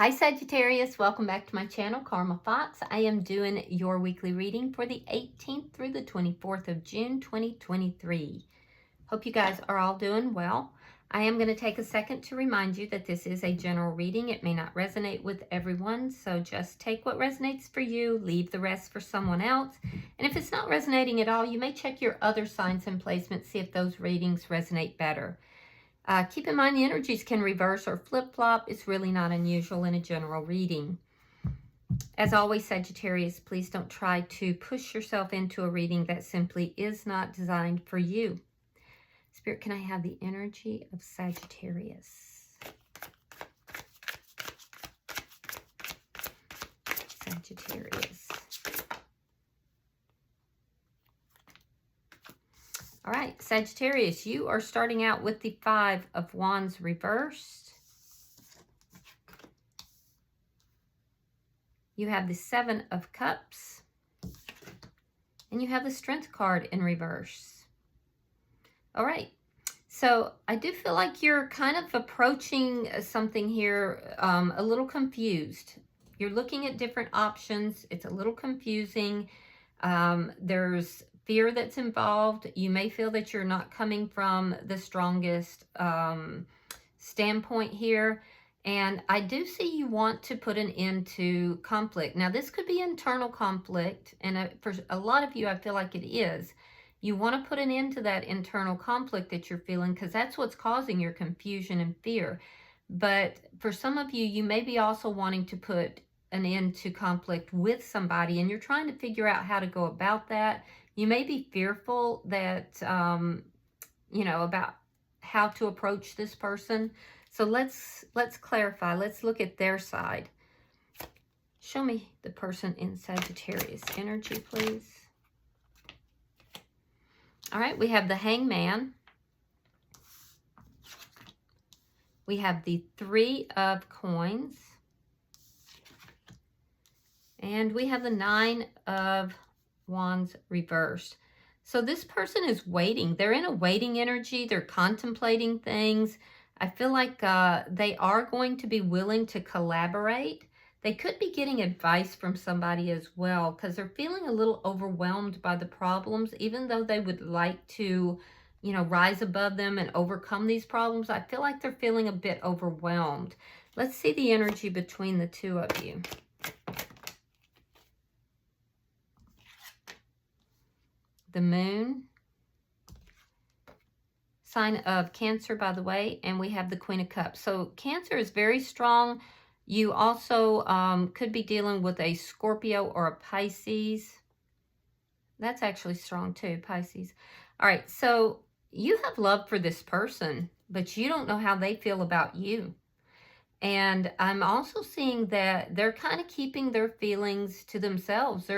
Hi Sagittarius, welcome back to my channel, Karma Fox. I am doing your weekly reading for the 18th through the 24th of June, 2023. Hope you guys are all doing well. I am going to take a second to remind you that this is a general reading. It may not resonate with everyone, so just take what resonates for you, leave the rest for someone else. And if it's not resonating at all, you may check your other signs and placements, see if those readings resonate better. Keep in mind the energies can reverse or flip-flop. It's really not unusual in a general reading. As always, Sagittarius, please don't try to push yourself into a reading that simply is not designed for you. Spirit, can I have the energy of Sagittarius? Sagittarius. All right, Sagittarius, you are starting out with the Five of Wands reversed. You have the Seven of Cups. And you have the Strength card in reverse. All right, so I do feel like you're kind of approaching something here a little confused. You're looking at different options. It's a little confusing. There's fear that's involved. You may feel that you're not coming from the strongest standpoint here. And I do see you want to put an end to conflict. Now, this could be internal conflict. And for a lot of you, I feel like it is. You want to put an end to that internal conflict that you're feeling because that's what's causing your confusion and fear. But for some of you, you may be also wanting to put an end to conflict with somebody, and you're trying to figure out how to go about that. You may be fearful that, about how to approach this person. So let's clarify. Let's look at their side. Show me the person in Sagittarius energy, please. All right, we have the Hangman. We have the Three of Coins. And we have the Nine of Wands reversed. So this person is waiting. They're in a waiting energy. They're contemplating things. I feel like they are going to be willing to collaborate. They could be getting advice from somebody as well because they're feeling a little overwhelmed by the problems, even though they would like to, rise above them and overcome these problems. I feel like they're feeling a bit overwhelmed. Let's see the energy between the two of you. The Moon, sign of Cancer, by the way, and we have the Queen of Cups. So Cancer is very strong. You also could be dealing with a Scorpio or a Pisces. That's actually strong too, Pisces. All right, so you have love for this person, but you don't know how they feel about you. And I'm also seeing that they're kind of keeping their feelings to themselves.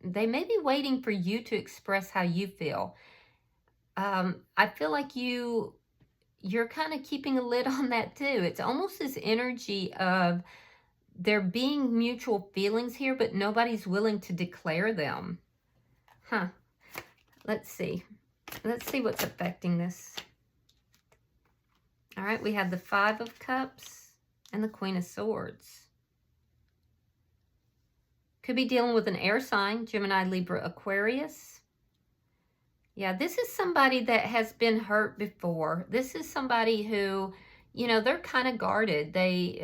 They may be waiting for you to express how you feel. I feel like you're kind of keeping a lid on that too. It's almost this energy of there being mutual feelings here, but nobody's willing to declare them. Let's see. Let's see what's affecting this. All right, we have the Five of Cups and the Queen of Swords. Could be dealing with an air sign, Gemini, Libra, Aquarius. Yeah, this is somebody that has been hurt before. This is somebody who, they're kind of guarded.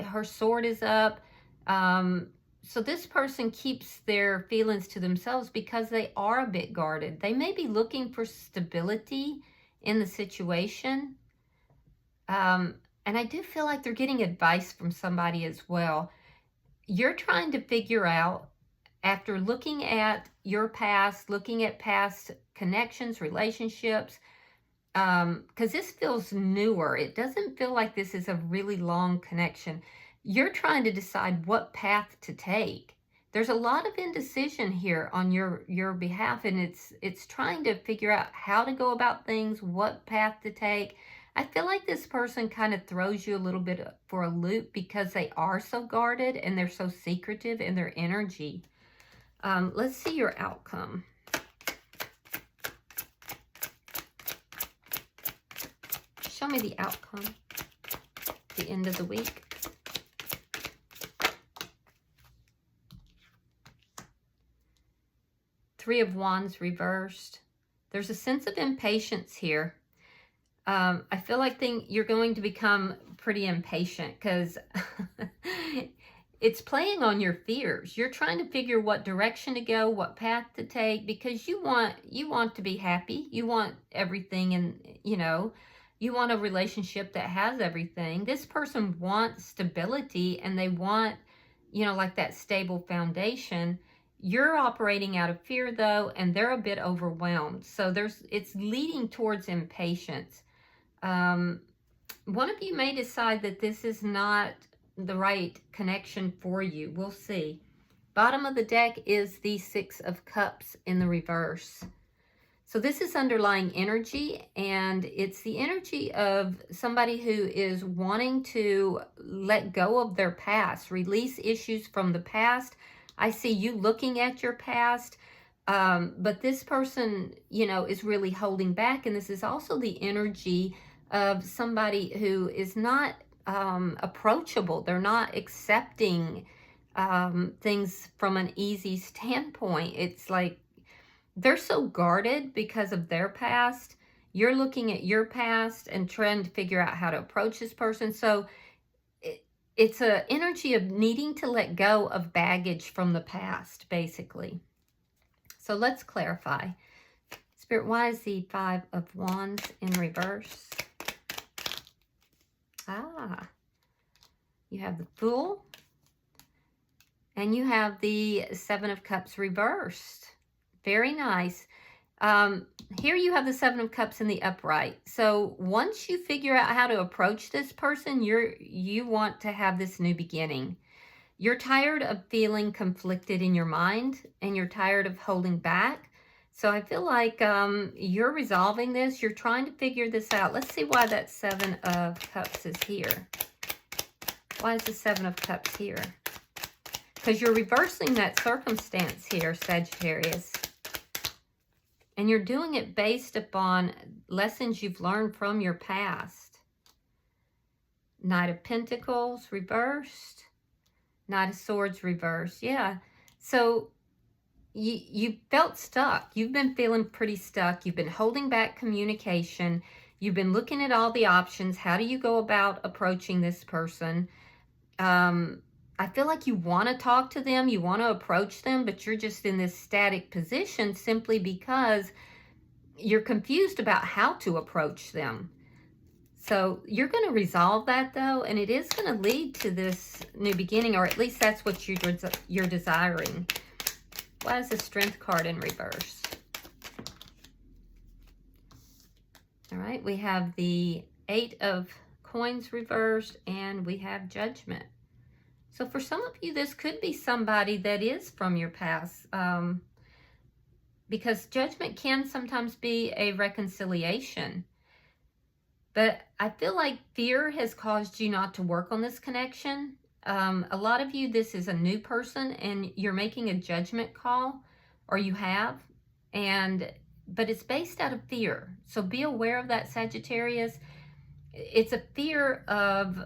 Her sword is up. So this person keeps their feelings to themselves because they are a bit guarded. They may be looking for stability in the situation. And I do feel like they're getting advice from somebody as well. You're trying to figure out, after looking at your past, looking at past connections, relationships, because this feels newer. It doesn't feel like this is a really long connection. You're trying to decide what path to take. There's a lot of indecision here on your behalf, and it's trying to figure out how to go about things, what path to take. I feel like this person kind of throws you a little bit for a loop because they are so guarded and they're so secretive in their energy. Let's see your outcome. Show me the outcome. The end of the week. Three of Wands reversed. There's a sense of impatience here. I feel like you're going to become pretty impatient because it's playing on your fears. You're trying to figure what direction to go, what path to take, because you want to be happy. You want everything, and you want a relationship that has everything. This person wants stability, and they want, like that stable foundation. You're operating out of fear though, and they're a bit overwhelmed. So it's leading towards impatience. One of you may decide that this is not the right connection for you. We'll see. Bottom of the deck is the Six of Cups in the reverse. So this is underlying energy, and it's the energy of somebody who is wanting to let go of their past, release issues from the past. I see you looking at your past, but this person, is really holding back, and this is also the energy of somebody who is not approachable. They're not accepting things from an easy standpoint. It's like they're so guarded because of their past. You're looking at your past and trying to figure out how to approach this person. So it's an energy of needing to let go of baggage from the past, basically. So let's clarify. Spirit, why is the Five of Wands in reverse? You have the Fool, and you have the Seven of Cups reversed. Very nice. Here you have the Seven of Cups in the upright. So once you figure out how to approach this person, you want to have this new beginning. You're tired of feeling conflicted in your mind, and you're tired of holding back. So I feel like you're resolving this. You're trying to figure this out. Let's see why that Seven of Cups is here. Why is the Seven of Cups here? Because you're reversing that circumstance here, Sagittarius. And you're doing it based upon lessons you've learned from your past. Knight of Pentacles reversed. Knight of Swords reversed. Yeah. So you felt stuck. You've been feeling pretty stuck. You've been holding back communication. You've been looking at all the options. How do you go about approaching this person? I feel like you want to talk to them. You want to approach them, but you're just in this static position simply because you're confused about how to approach them. So you're going to resolve that though, and it is going to lead to this new beginning, or at least that's what you're desiring. Why is the Strength card in reverse? All right, we have the Eight of Coins reversed, and we have Judgment. So for some of you, this could be somebody that is from your past, because Judgment can sometimes be a reconciliation. But I feel like fear has caused you not to work on this connection. A lot of you, this is a new person, and you're making a judgment call, or you have, but it's based out of fear. So be aware of that, Sagittarius. It's a fear of,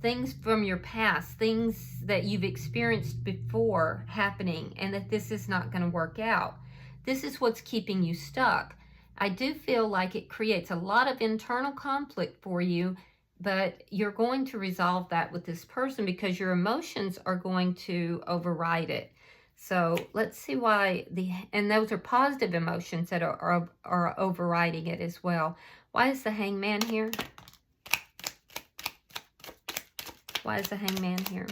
things from your past, things that you've experienced before happening, and that this is not going to work out. This is what's keeping you stuck. I do feel like it creates a lot of internal conflict for you, but you're going to resolve that with this person because your emotions are going to override it. So let's see why and those are positive emotions that are overriding it as well. Why is the Hangman here? Why is the Hangman here?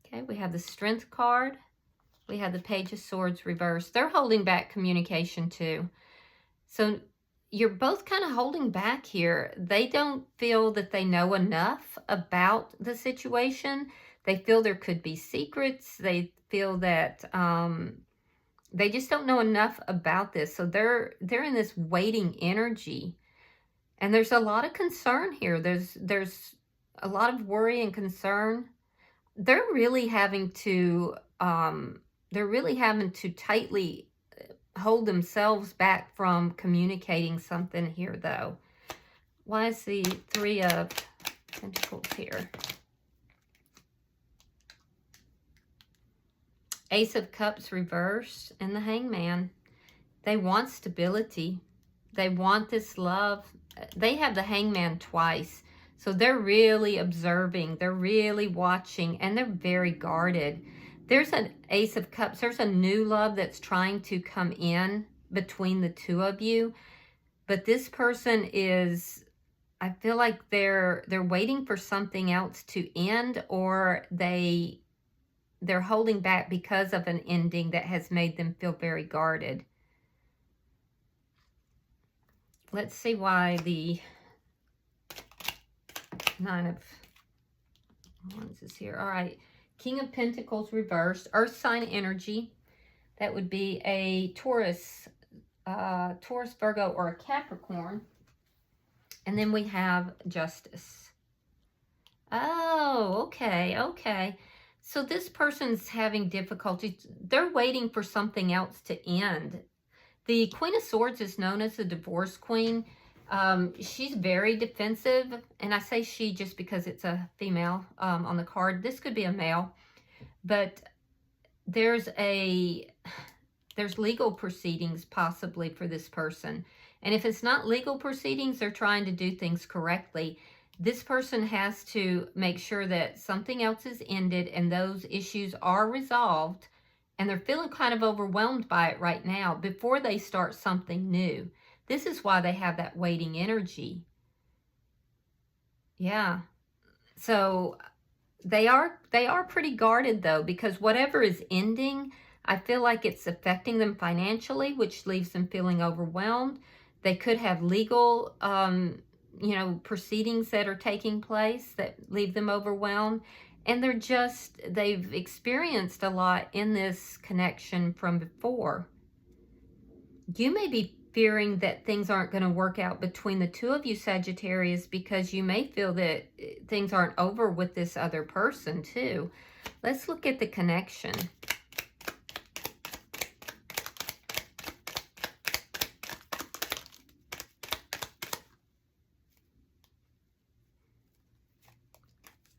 Okay, we have the Strength card. We have the Page of Swords reversed. They're holding back communication too. So you're both kind of holding back here. They don't feel that they know enough about the situation. They feel there could be secrets. They feel that they just don't know enough about this. So they're in this waiting energy. And there's a lot of concern here. There's a lot of worry and concern. They're really having to tightly hold themselves back from communicating something here, though. Why is the Three of Pentacles here? Ace of Cups reversed and the Hangman. They want stability. They want this love. They have the Hangman twice. So they're really observing. They're really watching. And they're very guarded. There's an Ace of Cups. There's a new love that's trying to come in between the two of you. But this person is, I feel like they're waiting for something else to end, or they're holding back because of an ending that has made them feel very guarded. Let's see why the Nine of Wands is here. All right. King of Pentacles reversed. Earth sign energy. That would be a Taurus, Virgo, or a Capricorn. And then we have Justice. Oh, okay, okay. So this person's having difficulties. They're waiting for something else to end. The Queen of Swords is known as the divorce queen. She's very defensive, and I say she just because it's a female on the card. This could be a male, but there's legal proceedings possibly for this person. And if it's not legal proceedings, they're trying to do things correctly. This person has to make sure that something else is ended and those issues are resolved, and they're feeling kind of overwhelmed by it right now before they start something new. This is why they have that waiting energy. Yeah. So they are pretty guarded though, because whatever is ending, I feel like it's affecting them financially, which leaves them feeling overwhelmed. They could have legal, proceedings that are taking place that leave them overwhelmed. And they've experienced a lot in this connection from before. You may be fearing that things aren't going to work out between the two of you, Sagittarius, because you may feel that things aren't over with this other person too. Let's look at the connection.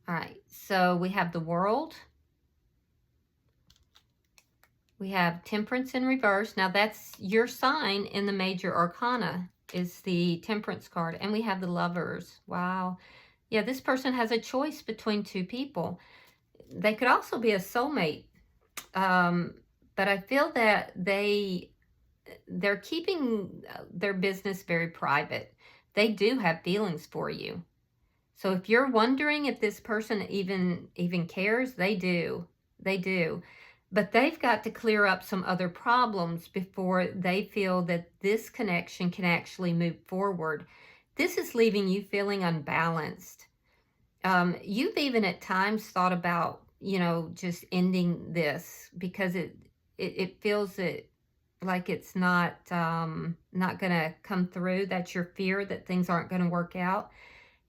All right, so we have the World. We have Temperance in reverse. Now that's your sign in the major arcana, is the Temperance card. And we have the Lovers. Wow. Yeah, this person has a choice between two people. They could also be a soulmate. But I feel that they're keeping their business very private. They do have feelings for you. So if you're wondering if this person even cares, they do. They do. But they've got to clear up some other problems before they feel that this connection can actually move forward. This is leaving you feeling unbalanced. You've even at times thought about, just ending this because it feels like it's not going to come through. That's your fear that things aren't going to work out.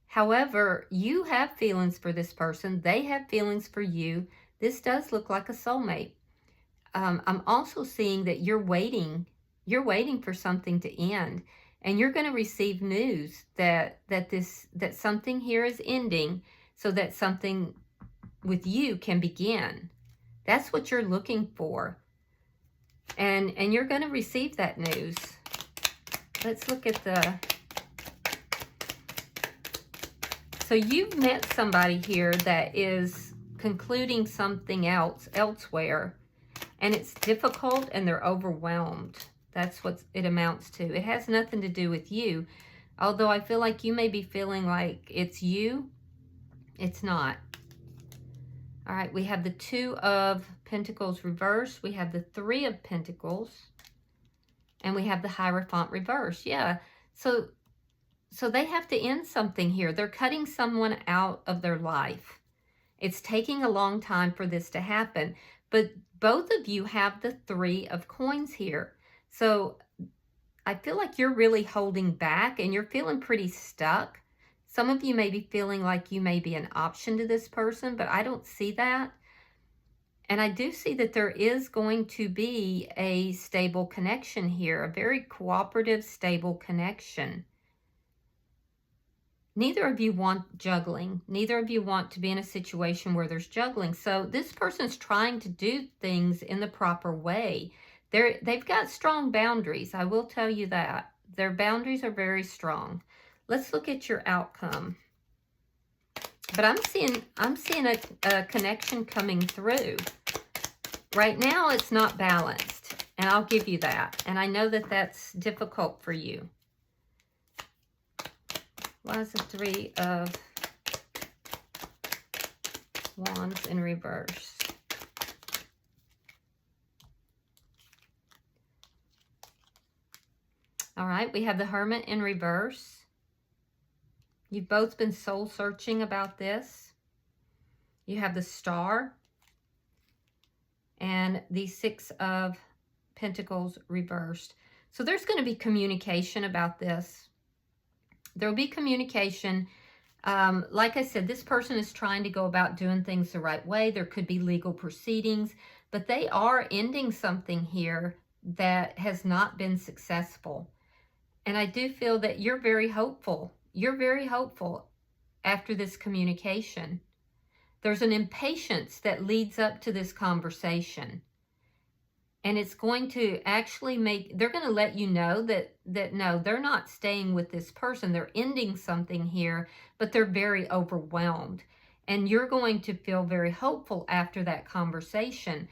However, you have feelings for this person. They have feelings for you. This does look like a soulmate. I'm also seeing that you're waiting for something to end, and you're going to receive news that something here is ending so that something with you can begin. That's what you're looking for. And you're going to receive that news. Let's look at so you've met somebody here that is concluding something else elsewhere, and it's difficult and they're overwhelmed. That's what it amounts to. It has nothing to do with you. Although I feel like you may be feeling like it's you, it's not. All right, we have the Two of Pentacles reversed. We have the Three of Pentacles. And we have the Hierophant reversed. Yeah, so they have to end something here. They're cutting someone out of their life. It's taking a long time for this to happen. But both of you have the Three of Coins here. So I feel like you're really holding back and you're feeling pretty stuck. Some of you may be feeling like you may be an option to this person, but I don't see that. And I do see that there is going to be a stable connection here, a very cooperative, stable connection. neither of you want juggling. Neither of you want to be in a situation where there's juggling. So this person's trying to do things in the proper way. They've got strong boundaries. I will tell you that. Their boundaries are very strong. Let's look at your outcome. But I'm seeing a connection coming through. Right now, it's not balanced, and I'll give you that. And I know that that's difficult for you. Why is the Three of Wands in reverse? All right, we have the Hermit in reverse. You've both been soul searching about this. You have the Star and the Six of Pentacles reversed. So there's going to be communication about this. There will be communication. Like I said, this person is trying to go about doing things the right way. There could be legal proceedings, but they are ending something here that has not been successful. And I do feel that you're very hopeful. You're very hopeful after this communication. There's an impatience that leads up to this conversation. And it's going to actually they're going to let you know that no, they're not staying with this person. They're ending something here, but they're very overwhelmed. And you're going to feel very hopeful after that conversation.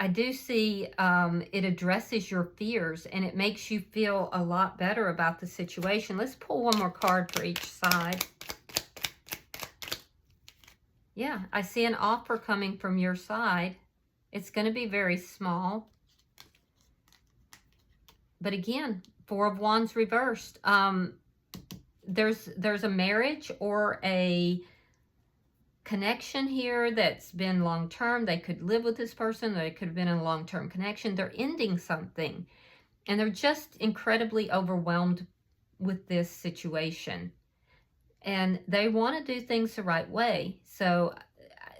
I do see it addresses your fears and it makes you feel a lot better about the situation. Let's pull one more card for each side. Yeah, I see an offer coming from your side. It's going to be very small. But again, Four of Wands reversed. There's a marriage or a connection here that's been long-term. They could live with this person. They could have been in a long-term connection. They're ending something. And they're just incredibly overwhelmed with this situation. And they want to do things the right way. So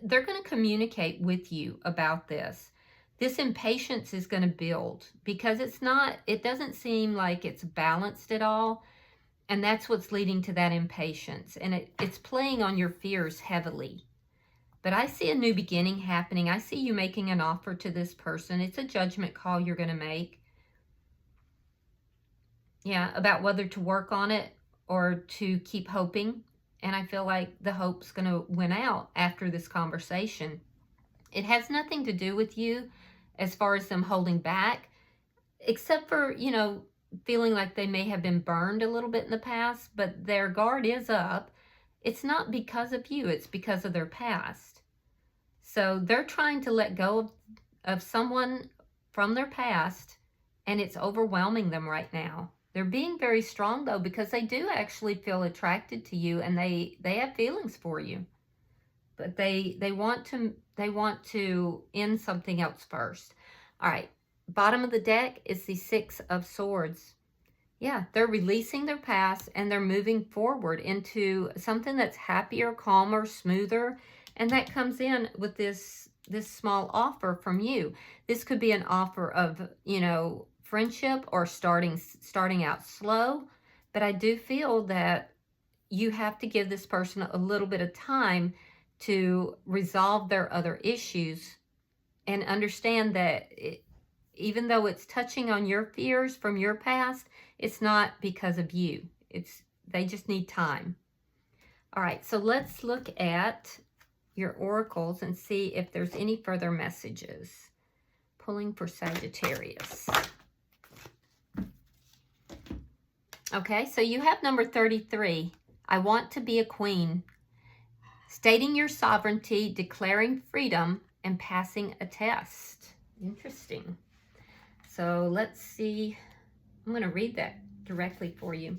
they're going to communicate with you about this. This impatience is going to build because it doesn't seem like it's balanced at all. And that's what's leading to that impatience. And it's playing on your fears heavily. But I see a new beginning happening. I see you making an offer to this person. It's a judgment call you're going to make. Yeah, about whether to work on it or to keep hoping. And I feel like the hope's going to win out after this conversation. It has nothing to do with you as far as them holding back, except for, feeling like they may have been burned a little bit in the past, but their guard is up. It's not because of you, it's because of their past. So they're trying to let go of someone from their past, and it's overwhelming them right now. They're being very strong, though, because they do actually feel attracted to you, and they have feelings for you. But they want to end something else first. All right. Bottom of the deck is the Six of Swords. Yeah, they're releasing their past and they're moving forward into something that's happier, calmer, smoother. And that comes in with this small offer from you. This could be an offer of, friendship or starting out slow. But I do feel that you have to give this person a little bit of time to resolve their other issues and understand that even though it's touching on your fears from your past, it's not because of you. They just need time. All right, so let's look at your oracles and see if there's any further messages. Pulling for Sagittarius. Okay, so you have number 33. I want to be a queen. Stating your sovereignty, declaring freedom, and passing a test. Interesting. So let's see. I'm going to read that directly for you.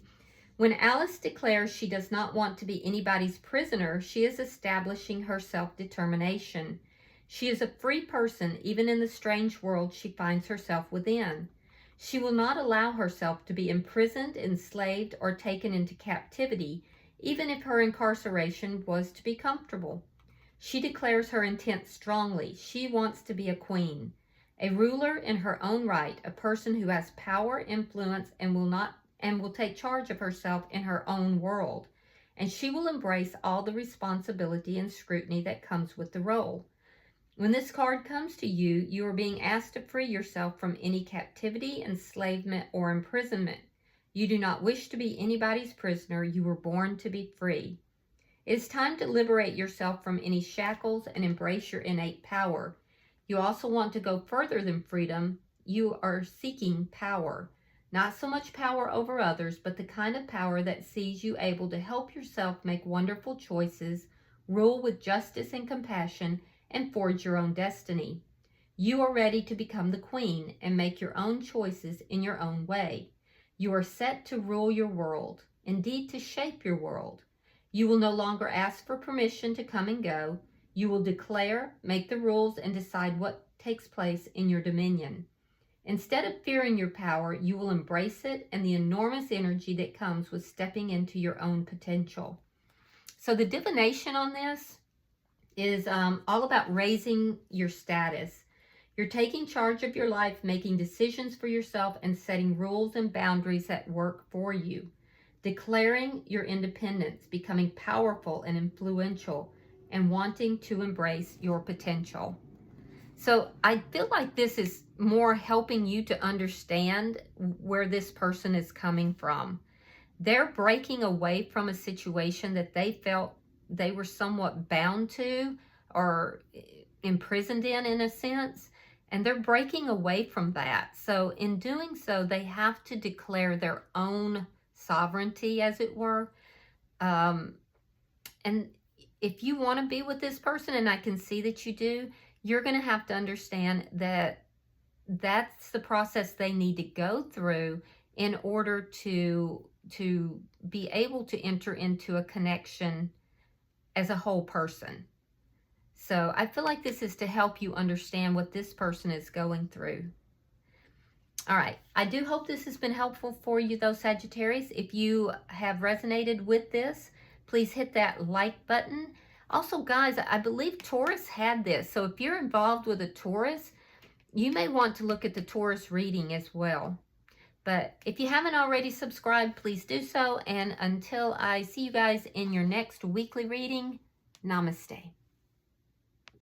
When Alice declares she does not want to be anybody's prisoner, she is establishing her self-determination. She is a free person, even in the strange world she finds herself within. She will not allow herself to be imprisoned, enslaved, or taken into captivity, even if her incarceration was to be comfortable. She declares her intent strongly. She wants to be a queen, a ruler in her own right, a person who has power, influence, and will take charge of herself in her own world. and she will embrace all the responsibility and scrutiny that comes with the role. When this card comes to you, you are being asked to free yourself from any captivity, enslavement, or imprisonment. You do not wish to be anybody's prisoner. You were born to be free. It is time to liberate yourself from any shackles and embrace your innate power. You also want to go further than freedom. You are seeking power. Not so much power over others, but the kind of power that sees you able to help yourself make wonderful choices, rule with justice and compassion, and forge your own destiny. You are ready to become the queen and make your own choices in your own way. You are set to rule your world, indeed to shape your world. You will no longer ask for permission to come and go. You will declare, make the rules, and decide what takes place in your dominion. Instead of fearing your power, you will embrace it and the enormous energy that comes with stepping into your own potential. So the divination on this is all about raising your status. You're taking charge of your life, making decisions for yourself, and setting rules and boundaries that work for you. Declaring your independence, becoming powerful and influential, and wanting to embrace your potential. So I feel like this is more helping you to understand where this person is coming from. They're breaking away from a situation that they felt they were somewhat bound to or imprisoned in a sense, and they're breaking away from that. So in doing so, they have to declare their own sovereignty, as it were. And if you want to be with this person, and I can see that you do, you're going to have to understand that that's the process they need to go through in order to be able to enter into a connection as a whole person. So I feel like this is to help you understand what this person is going through. All right, I do hope this has been helpful for you though, Sagittarius. If you have resonated with this, please hit that like button. Also, guys, I believe Taurus had this. So if you're involved with a Taurus, you may want to look at the Taurus reading as well. But if you haven't already subscribed, please do so. And until I see you guys in your next weekly reading, namaste.